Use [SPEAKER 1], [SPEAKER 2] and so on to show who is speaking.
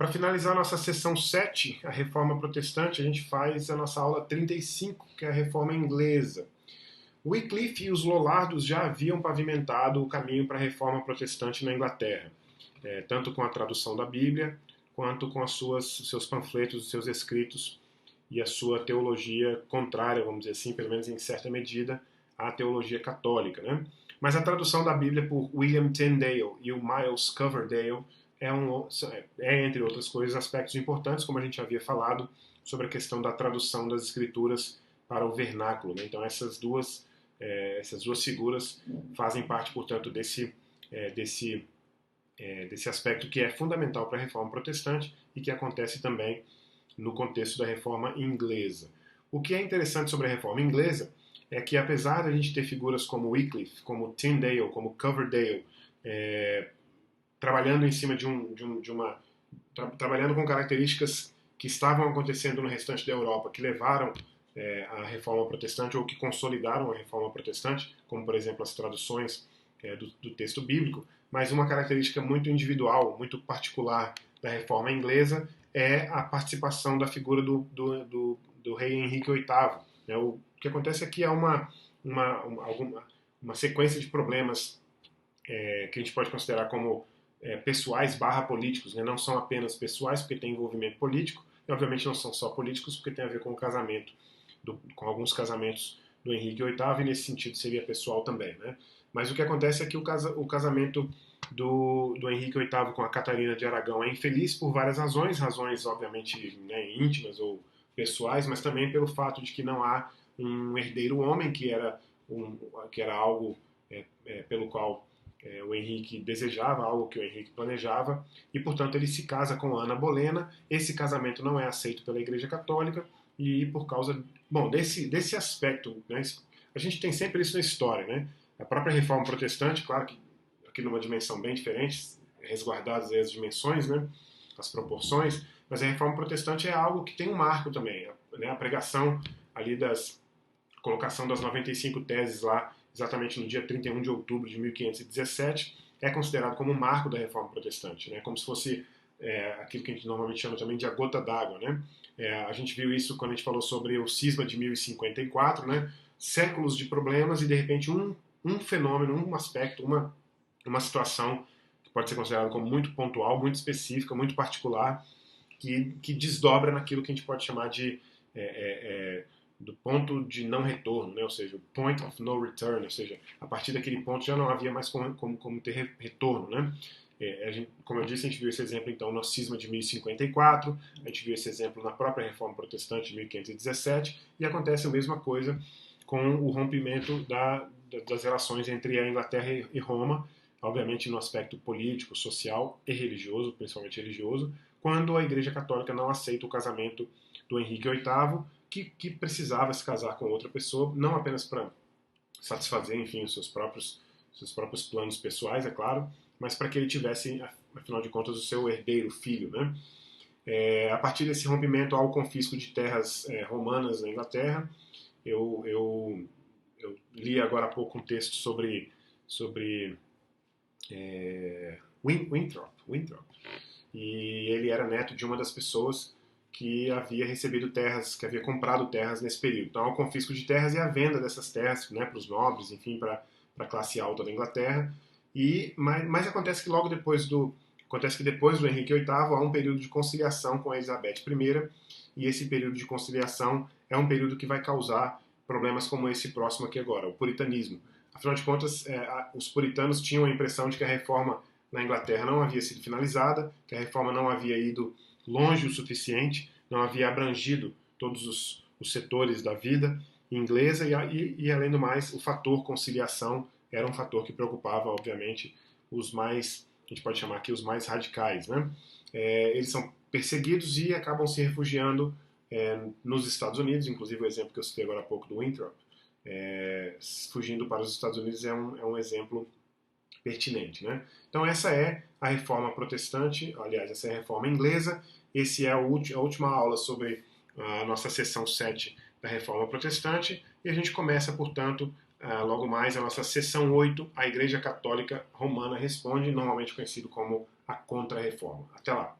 [SPEAKER 1] Para finalizar nossa sessão 7, a Reforma Protestante, a gente faz a nossa aula 35, que é a Reforma Inglesa. Wycliffe e os Lollardos já haviam pavimentado o caminho para a Reforma Protestante na Inglaterra, tanto com a tradução da Bíblia, quanto com seus panfletos, seus escritos e a sua teologia contrária, vamos dizer assim, pelo menos em certa medida, à teologia católica, né? Mas a tradução da Bíblia por William Tyndale e o Miles Coverdale entre outras coisas, aspectos importantes, como a gente havia falado, sobre a questão da tradução das escrituras para o vernáculo, né? Então essas duas figuras fazem parte, portanto, desse aspecto que é fundamental para a Reforma Protestante e que acontece também no contexto da Reforma Inglesa. O que é interessante sobre a Reforma Inglesa é que, apesar de a gente ter figuras como Wycliffe, como Tyndale, como Coverdale, trabalhando em cima trabalhando com características que estavam acontecendo no restante da Europa, que levaram a Reforma Protestante ou que consolidaram a Reforma Protestante, como, por exemplo, as traduções do texto bíblico, mas uma característica muito individual, muito particular da Reforma Inglesa é a participação da figura do rei Henrique VIII. Né? O que acontece aqui é uma sequência de problemas que a gente pode considerar como pessoais / políticos, né? Não são apenas pessoais, porque tem envolvimento político, e obviamente não são só políticos, porque tem a ver com o casamento, com alguns casamentos do Henrique VIII, e nesse sentido seria pessoal também, né? Mas o que acontece é que o casamento do Henrique VIII com a Catarina de Aragão é infeliz por várias razões, obviamente, né, íntimas ou pessoais, mas também pelo fato de que não há um herdeiro homem, que era algo pelo qual o Henrique desejava, algo que o Henrique planejava, e portanto ele se casa com Ana Bolena. Esse casamento não é aceito pela Igreja Católica, e por causa desse aspecto, né, a gente tem sempre isso na história, né? A própria Reforma Protestante, claro que aqui numa dimensão bem diferente, resguardadas as dimensões, né, as proporções, mas a Reforma Protestante é algo que tem um marco também, né? A pregação ali colocação das 95 teses lá, exatamente no dia 31 de outubro de 1517, é considerado como um marco da Reforma Protestante, né? Como se fosse aquilo que a gente normalmente chama também de a gota d'água, né? A gente viu isso quando a gente falou sobre o cisma de 1054, né? Séculos de problemas e de repente um fenômeno, um aspecto, uma situação que pode ser considerada como muito pontual, muito específica, muito particular, que desdobra naquilo que a gente pode chamar de do ponto de não retorno, né? Ou seja, o point of no return, ou seja, a partir daquele ponto já não havia mais como ter retorno, né? Como eu disse, a gente viu esse exemplo então no cisma de 1054, a gente viu esse exemplo na própria Reforma Protestante de 1517, e acontece a mesma coisa com o rompimento das relações entre a Inglaterra e Roma, obviamente no aspecto político, social e religioso, principalmente religioso, quando a Igreja Católica não aceita o casamento do Henrique VIII, que precisava se casar com outra pessoa, não apenas para satisfazer, enfim, os seus próprios planos pessoais, é claro, mas para que ele tivesse, afinal de contas, o seu herdeiro, filho, né? A partir desse rompimento há o confisco de terras romanas na Inglaterra. Eu li agora há pouco um texto sobre Winthrop, e ele era neto de uma das pessoas que havia recebido terras, que havia comprado terras nesse período. Então, há o confisco de terras e a venda dessas terras, né, para os nobres, enfim, para a classe alta da Inglaterra. Mas acontece que depois do Henrique VIII há um período de conciliação com a Elizabeth I, e esse período de conciliação é um período que vai causar problemas como esse próximo aqui agora, o puritanismo. Afinal de contas, os puritanos tinham a impressão de que a reforma na Inglaterra não havia sido finalizada, que a reforma não havia ido longe o suficiente, não havia abrangido todos os setores da vida inglesa, e além do mais, o fator conciliação era um fator que preocupava, obviamente, os mais, a gente pode chamar aqui, os mais radicais, né? Eles são perseguidos e acabam se refugiando nos Estados Unidos, inclusive o exemplo que eu citei agora há pouco do Winthrop, fugindo para os Estados Unidos é um exemplo pertinente, né? Então essa é a reforma protestante, aliás, essa é a reforma inglesa. Esse é a última aula sobre a nossa sessão 7 da reforma protestante, e a gente começa, portanto, logo mais a nossa sessão 8, a Igreja Católica Romana responde, normalmente conhecido como a Contra-Reforma. Até lá!